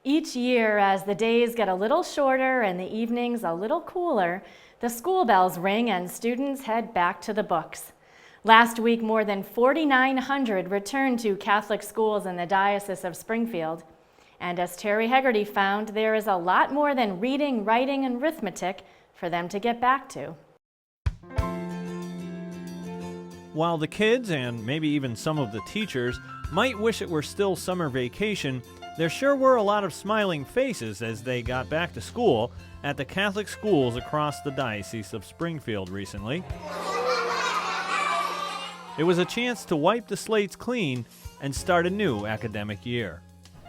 Each year, as the days get a little shorter and the evenings a little cooler, the school bells ring and students head back to the books. Last week, more than 4,900 returned to Catholic schools in the Diocese of Springfield. And as Terry Hegarty found, there is a lot more than reading, writing, and arithmetic for them to get back to. While the kids, and maybe even some of the teachers, might wish it were still summer vacation, there sure were a lot of smiling faces as they got back to school at the Catholic schools across the Diocese of Springfield recently. It was a chance to wipe the slates clean and start a new academic year.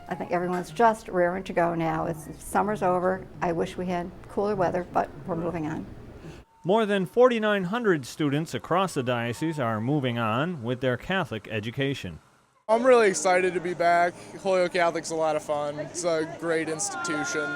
I think everyone's just raring to go now. Summer's over. I wish we had cooler weather, but we're moving on. More than 4,900 students across the diocese are moving on with their Catholic education. I'm really excited to be back. Holyoke Catholic's a lot of fun. It's a great institution.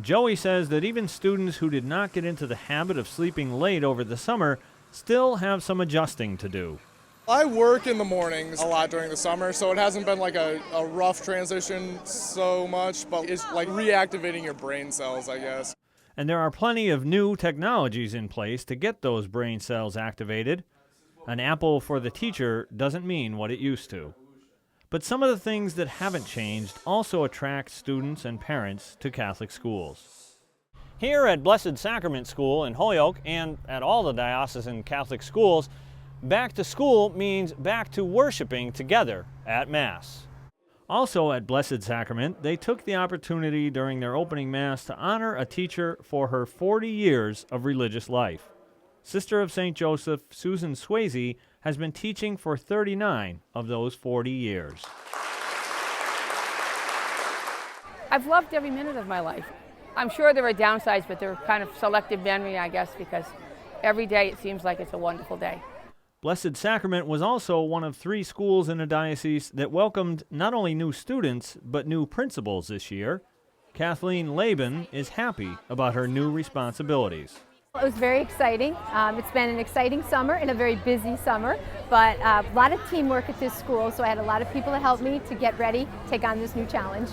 Joey says that even students who did not get into the habit of sleeping late over the summer still have some adjusting to do. I work in the mornings a lot during the summer, so it hasn't been like a rough transition so much, but it's like reactivating your brain cells, I guess. And there are plenty of new technologies in place to get those brain cells activated. An apple for the teacher doesn't mean what it used to. But some of the things that haven't changed also attract students and parents to Catholic schools. Here at Blessed Sacrament School in Holyoke and at all the diocesan Catholic schools, back to school means back to worshiping together at Mass. Also at Blessed Sacrament, they took the opportunity during their opening Mass to honor a teacher for her 40 years of religious life. Sister of St. Joseph, Susan Swayze, has been teaching for 39 of those 40 years. I've loved every minute of my life. I'm sure there are downsides, but they're kind of selective memory, I guess, because every day it seems like it's a wonderful day. Blessed Sacrament was also one of 3 schools in the diocese that welcomed not only new students, but new principals this year. Kathleen Laban is happy about her new responsibilities. It was very exciting. It's been an exciting summer and a very busy summer, but a lot of teamwork at this school, so I had a lot of people to help me to get ready, take on this new challenge.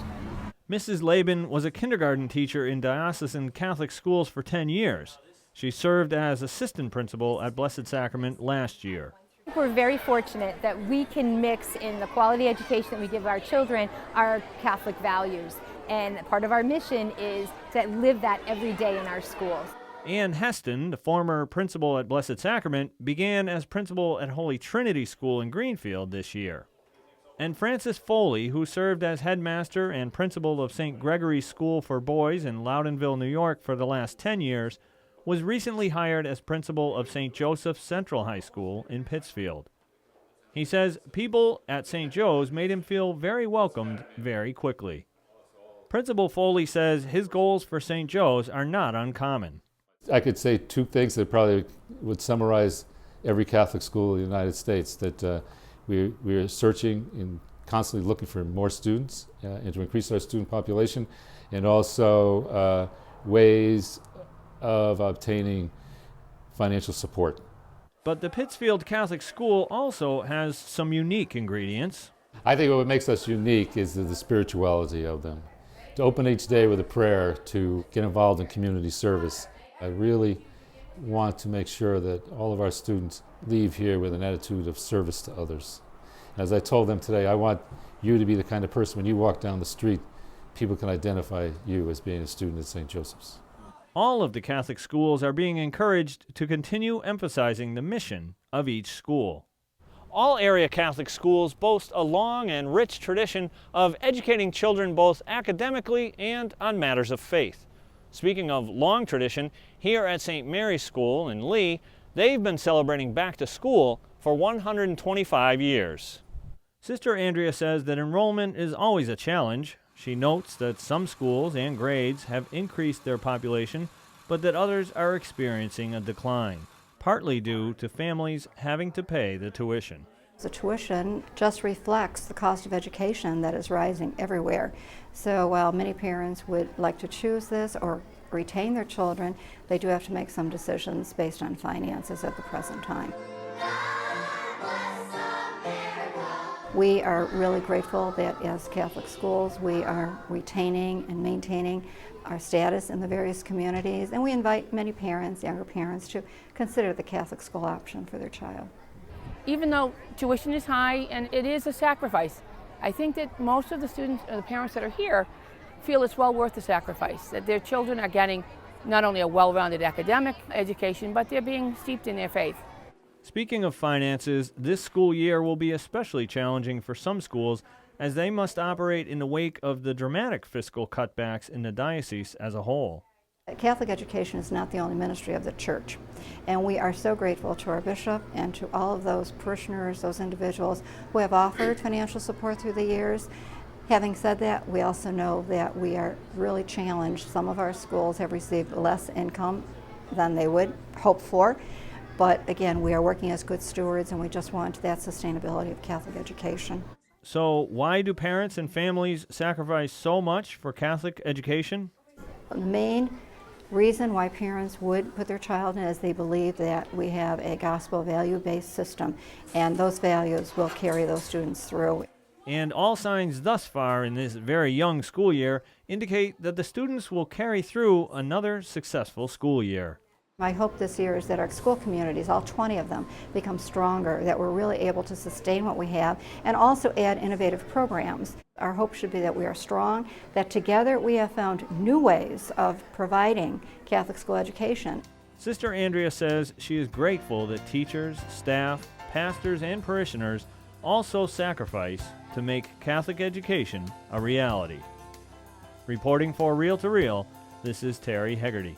Mrs. Laban was a kindergarten teacher in diocesan Catholic schools for 10 years. She served as assistant principal at Blessed Sacrament last year. We're very fortunate that we can mix in the quality education that we give our children our Catholic values, and part of our mission is to live that every day in our schools. Ann Heston, the former principal at Blessed Sacrament, began as principal at Holy Trinity School in Greenfield this year. And Frances Foley, who served as headmaster and principal of St. Gregory's School for Boys in Loudonville, New York for the last 10 years, was recently hired as principal of St. Joseph's Central High School in Pittsfield. He says people at St. Joe's made him feel very welcomed very quickly. Principal Foley says his goals for St. Joe's are not uncommon. I could say 2 things that probably would summarize every Catholic school in the United States, that we are searching and constantly looking for more students and to increase our student population, and also ways of obtaining financial support. But the Pittsfield Catholic School also has some unique ingredients. I think what makes us unique is the spirituality of them. To open each day with a prayer, to get involved in community service. I really want to make sure that all of our students leave here with an attitude of service to others. As I told them today, I want you to be the kind of person when you walk down the street, people can identify you as being a student at St. Joseph's. All of the Catholic schools are being encouraged to continue emphasizing the mission of each school. All area Catholic schools boast a long and rich tradition of educating children both academically and on matters of faith. Speaking of long tradition, here at St. Mary's School in Lee, they've been celebrating back to school for 125 years. Sister Andrea says that enrollment is always a challenge. She notes that some schools and grades have increased their population, but that others are experiencing a decline, partly due to families having to pay the tuition. The tuition just reflects the cost of education that is rising everywhere. So while many parents would like to choose this or retain their children, they do have to make some decisions based on finances at the present time. We are really grateful that as Catholic schools we are retaining and maintaining our status in the various communities, and we invite many parents, younger parents, to consider the Catholic school option for their child. Even though tuition is high and it is a sacrifice, I think that most of the students or the parents that are here feel it's well worth the sacrifice, that their children are getting not only a well-rounded academic education, but they're being steeped in their faith. Speaking of finances, this school year will be especially challenging for some schools as they must operate in the wake of the dramatic fiscal cutbacks in the diocese as a whole. Catholic education is not the only ministry of the Church, and we are so grateful to our bishop and to all of those parishioners, those individuals who have offered financial support through the years. Having said that, we also know that we are really challenged. Some of our schools have received less income than they would hope for, but again, we are working as good stewards and we just want that sustainability of Catholic education. So why do parents and families sacrifice so much for Catholic education? The main reason why parents would put their child in is they believe that we have a gospel value-based system, and those values will carry those students through. And all signs thus far in this very young school year indicate that the students will carry through another successful school year. My hope this year is that our school communities, all 20 of them, become stronger, that we're really able to sustain what we have and also add innovative programs. Our hope should be that we are strong, that together we have found new ways of providing Catholic school education. Sister Andrea says she is grateful that teachers, staff, pastors, and parishioners also sacrifice to make Catholic education a reality. Reporting for Reel to Reel, this is Terry Hegarty.